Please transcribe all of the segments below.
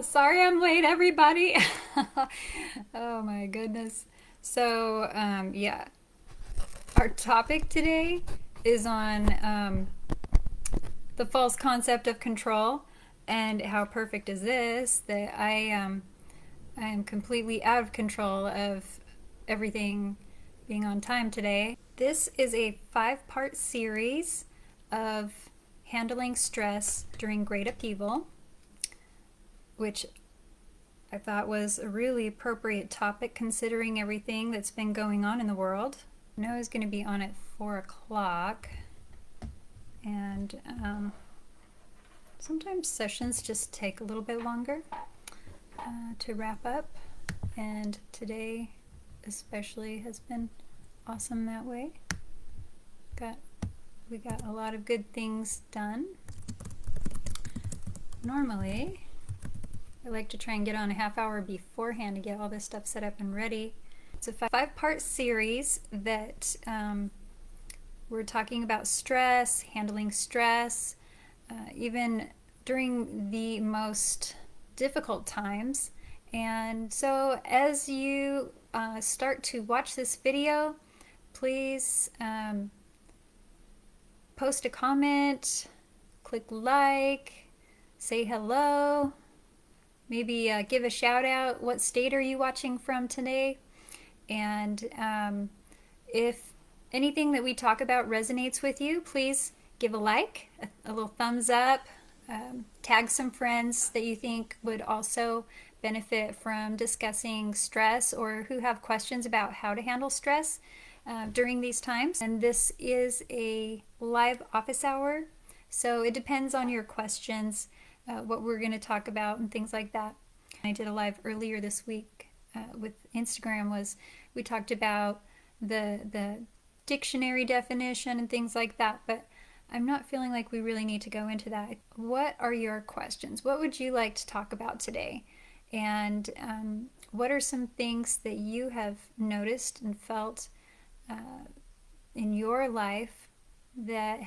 Sorry I'm late, everybody. Oh my goodness. So, yeah, our topic today is on the false concept of control and how perfect is this that I am completely out of control of everything being on time today. This is a 5-part series of handling stress during great upheaval, which I thought was a really appropriate topic considering everything that's been going on in the world. I know it's going to be on at 4 o'clock, and sometimes sessions just take a little bit longer to wrap up, and today especially has been awesome that way. We got a lot of good things done. Normally, I like to try and get on a half hour beforehand to get all this stuff set up and ready. It's a 5-part series that we're talking about stress, handling stress, even during the most difficult times. And so as you start to watch this video, please post a comment, click like, say hello, maybe give a shout out. What state are you watching from today? And if anything that we talk about resonates with you, please give a like, a little thumbs up, tag some friends that you think would also benefit from discussing stress or who have questions about how to handle stress during these times. And this is a live office hour, so it depends on your questions, what we're going to talk about and things like that. I did a live earlier this week with Instagram. We talked about the dictionary definition and things like that, but I'm not feeling like we really need to go into that. What are your questions? What would you like to talk about today? And what are some things that you have noticed and felt in your life that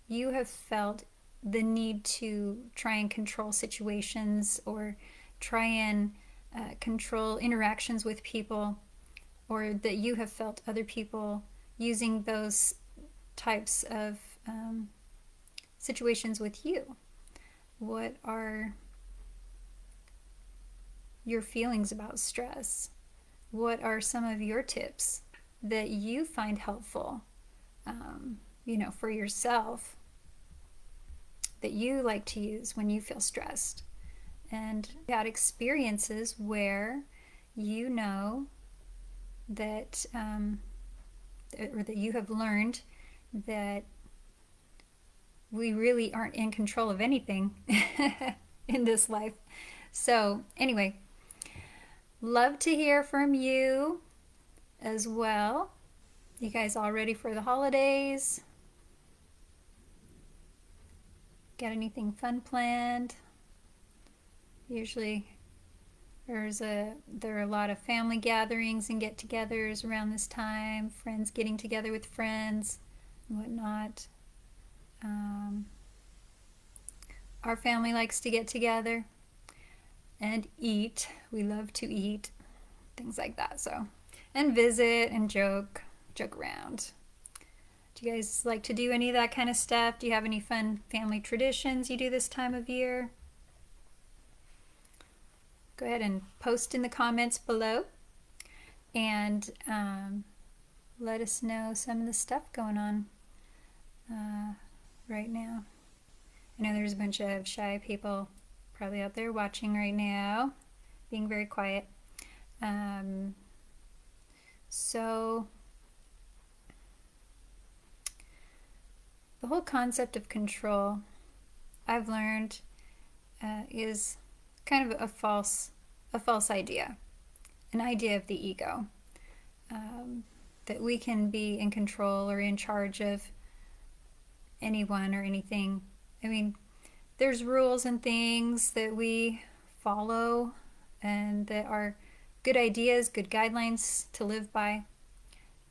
you have felt the need to try and control situations or try and control interactions with people, or that you have felt other people using those types of situations with you? What are your feelings about stress? What are some of your tips that you find helpful, for yourself, that you like to use when you feel stressed? And got experiences where you know that, or that you have learned that we really aren't in control of anything in this life. So anyway, love to hear from you as well. You guys all ready for the holidays? Got anything fun planned? Usually there are a lot of family gatherings and get-togethers around this time, friends getting together with friends and whatnot. Our family likes to get together and eat. We love to eat, things like that. So, and visit and joke around. Do you guys like to do any of that kind of stuff? Do you have any fun family traditions you do this time of year? Go ahead and post in the comments below and let us know some of the stuff going on right now. I know there's a bunch of shy people probably out there watching right now, being very quiet. So the whole concept of control, I've learned, is kind of a false idea, an idea of the ego, that we can be in control or in charge of anyone or anything. I mean, there's rules and things that we follow and that are good ideas, good guidelines to live by,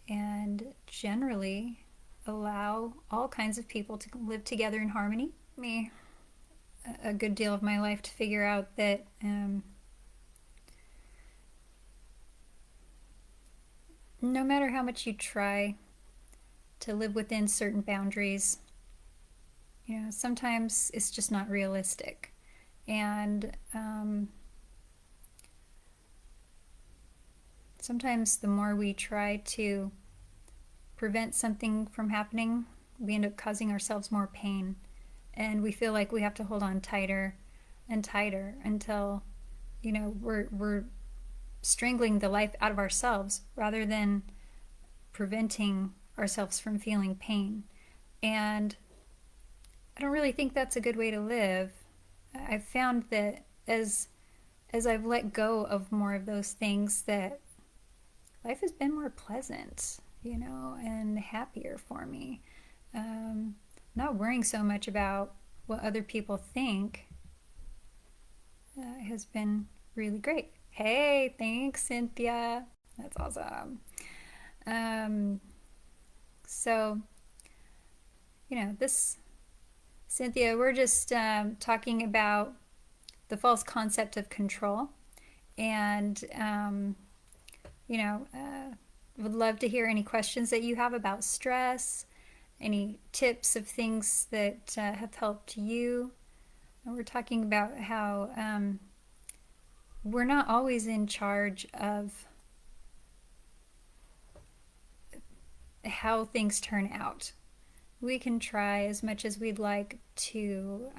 and generally allow all kinds of people to live together in harmony. a good deal of my life to figure out that no matter how much you try to live within certain boundaries, sometimes it's just not realistic. And sometimes the more we try to prevent something from happening, we end up causing ourselves more pain. And we feel like we have to hold on tighter and tighter until, we're strangling the life out of ourselves rather than preventing ourselves from feeling pain. And I don't really think that's a good way to live. I've found that as I've let go of more of those things, that life has been more pleasant, and happier for me. Not worrying so much about what other people think has been really great. Hey, thanks, Cynthia. That's awesome. So, this, Cynthia, we're just talking about the false concept of control. And, would love to hear any questions that you have about stress, any tips of things that have helped you. And we're talking about how we're not always in charge of how things turn out. We can try as much as we'd like to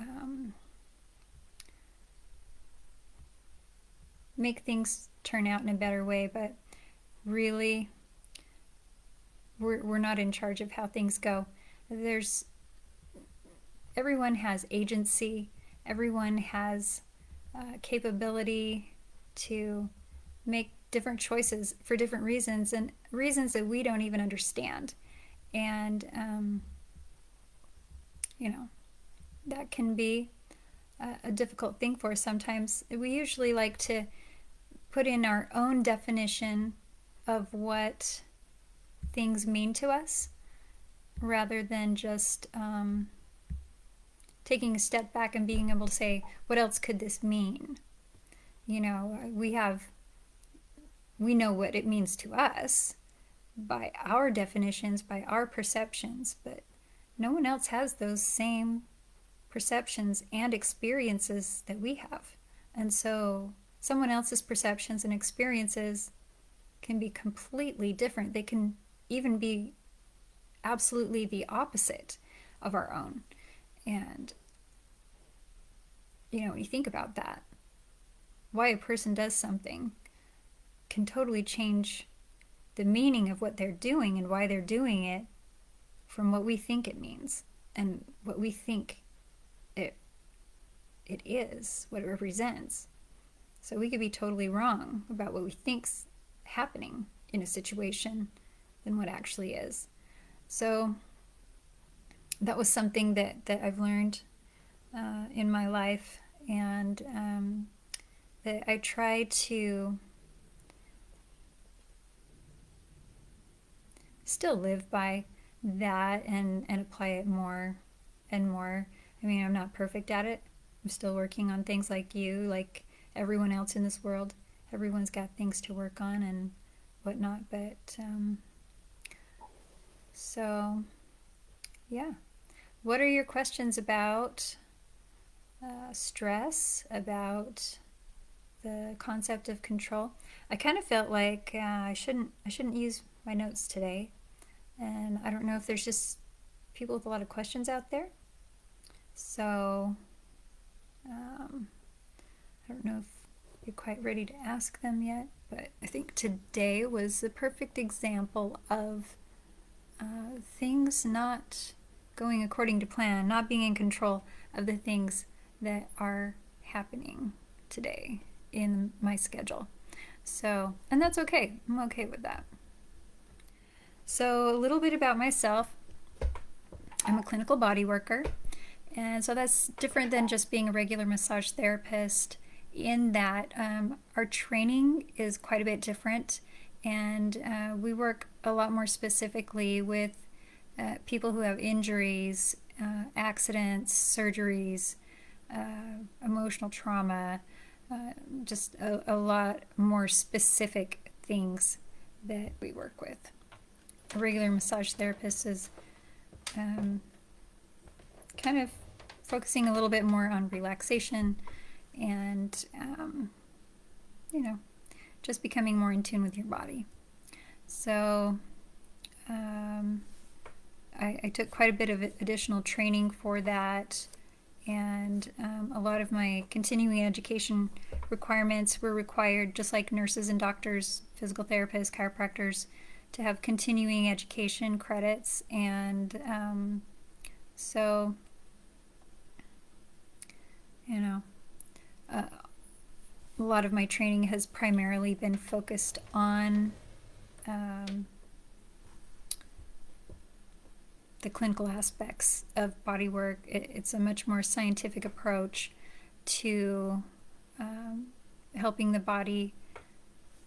make things turn out in a better way, but really we're not in charge of how things go. Everyone has agency, everyone has capability to make different choices for different reasons, and reasons that we don't even understand. And that can be a difficult thing for us sometimes. We usually like to put in our own definition of what things mean to us rather than just taking a step back and being able to say, what else could this mean? We know what it means to us by our definitions, by our perceptions, but no one else has those same perceptions and experiences that we have. And so someone else's perceptions and experiences can be completely different. They can even be absolutely the opposite of our own. And, when you think about that, why a person does something can totally change the meaning of what they're doing and why they're doing it from what we think it means and what we think it is, what it represents. So we could be totally wrong about what we think's happening in a situation than what actually is. So that was something that I've learned in my life, and that I try to still live by that and apply it more and more. I mean, I'm not perfect at it. I'm still working on things like you, like everyone else in this world. Everyone's got things to work on and whatnot, but so yeah. What are your questions about stress, about the concept of control? I kind of felt like I shouldn't use my notes today, and I don't know if there's just people with a lot of questions out there. So I don't know if you're quite ready to ask them yet, but I think today was the perfect example of things not going according to plan, not being in control of the things that are happening today in my schedule. So, and that's okay. I'm okay with that. So, a little bit about myself. I'm a clinical body worker, and so that's different than just being a regular massage therapist, in that our training is quite a bit different, and we work a lot more specifically with people who have injuries, accidents, surgeries, emotional trauma, just a lot more specific things that we work with. A regular massage therapist is kind of focusing a little bit more on relaxation and, just becoming more in tune with your body. So I took quite a bit of additional training for that, and a lot of my continuing education requirements were required, just like nurses and doctors, physical therapists, chiropractors, to have continuing education credits. And so, a lot of my training has primarily been focused on the clinical aspects of bodywork. It's a much more scientific approach to helping the body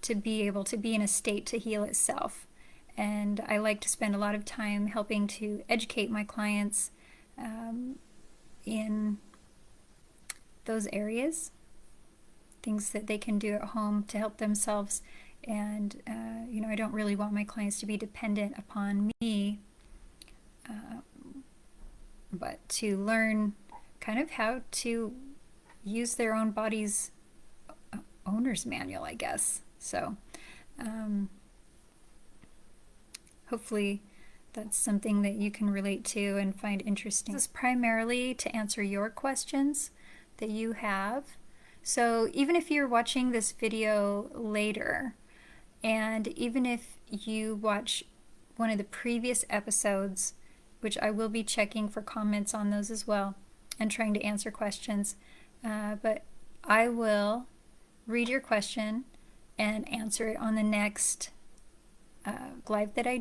to be able to be in a state to heal itself. And I like to spend a lot of time helping to educate my clients in those areas, things that they can do at home to help themselves. And I don't really want my clients to be dependent upon me, but to learn kind of how to use their own body's owner's manual, I guess. So hopefully that's something that you can relate to and find interesting. This is primarily to answer your questions that you have. So even if you're watching this video later, and even if you watch one of the previous episodes, which I will be checking for comments on those as well and trying to answer questions, but I will read your question and answer it on the next live that I